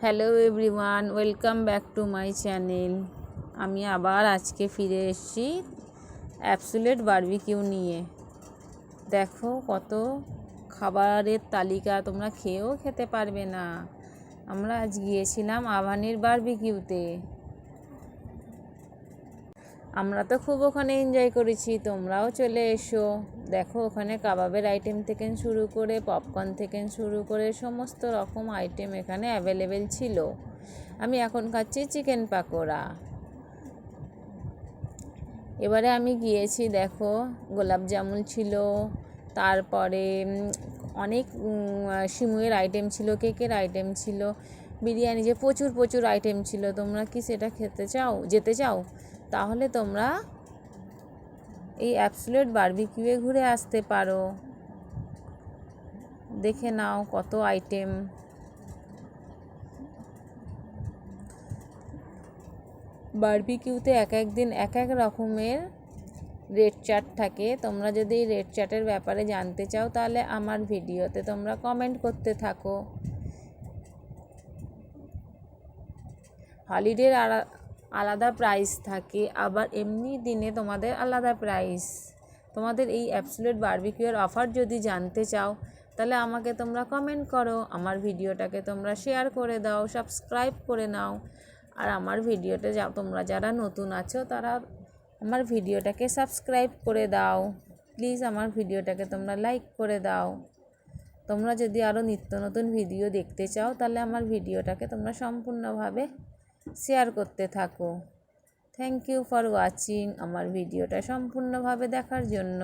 Hello everyone, welcome back to my channel. আমি আবার আজকে ফিরে এসেছি অ্যাবসোলিউট বারবিকিউ নিয়ে। দেখো কত খাবারের তালিকা, তোমরা খেয়েও খেতে পারবে না। আমরা আজ গিয়েছিলাম আভানির বারবিকিউতে। আমরা তো খুব ওখানে এনজয় করেছি, তোমরাও চলে এসো। দেখো ওখানে কাবাবের আইটেম থেকে শুরু করে পপকর্ন থেকে শুরু করে সমস্ত রকম আইটেম এখানে অ্যাভেলেবেল ছিল। আমি এখন খাচ্ছি চিকেন পাকোড়া। এবারে আমি গিয়েছি, দেখো গোলাপ জামুন ছিল, তারপরে অনেক সিমুয়ের আইটেম ছিল, কেকের আইটেম ছিল, বিরিয়ানি, যে প্রচুর প্রচুর আইটেম ছিল। তোমরা কি সেটা যেতে চাও? তাহলে তোমরা এই অ্যাবসোলিউট বারবিকিউয়ে ঘুরে আসতে পারো। দেখে নাও কত আইটেম। বারবিকিউতে এক এক দিন এক এক রকমের রেড চার্ট থাকে। তোমরা যদি এই রেড চার্টের ব্যাপারে জানতে চাও তাহলে আমার ভিডিওতে তোমরা কমেন্ট করতে থাকো। হলিডের আলাদা প্রাইস থাকে, আবার এমনি দিনে তোমাদের আলাদা প্রাইস। তোমাদের এই অ্যাবসোলিউট বারবিকিউয়ের অফার যদি জানতে চাও তাহলে আমাকে তোমরা কমেন্ট করো, আমার ভিডিওটাকে তোমরা শেয়ার করে দাও, সাবস্ক্রাইব করে নাও। আর আমার ভিডিওতে তোমরা যারা নতুন আছো তারা আমার ভিডিওটাকে সাবস্ক্রাইব করে দাও। প্লিজ আমার ভিডিওটাকে তোমরা লাইক করে দাও। তোমরা যদি আরও নিত্য নতুন ভিডিও দেখতে চাও তাহলে আমার ভিডিওটাকে তোমরা সম্পূর্ণভাবে শেয়ার করতে থাকো। থ্যাংক ইউ ফর ওয়াচিং, আমার ভিডিওটা সম্পূর্ণভাবে দেখার জন্য।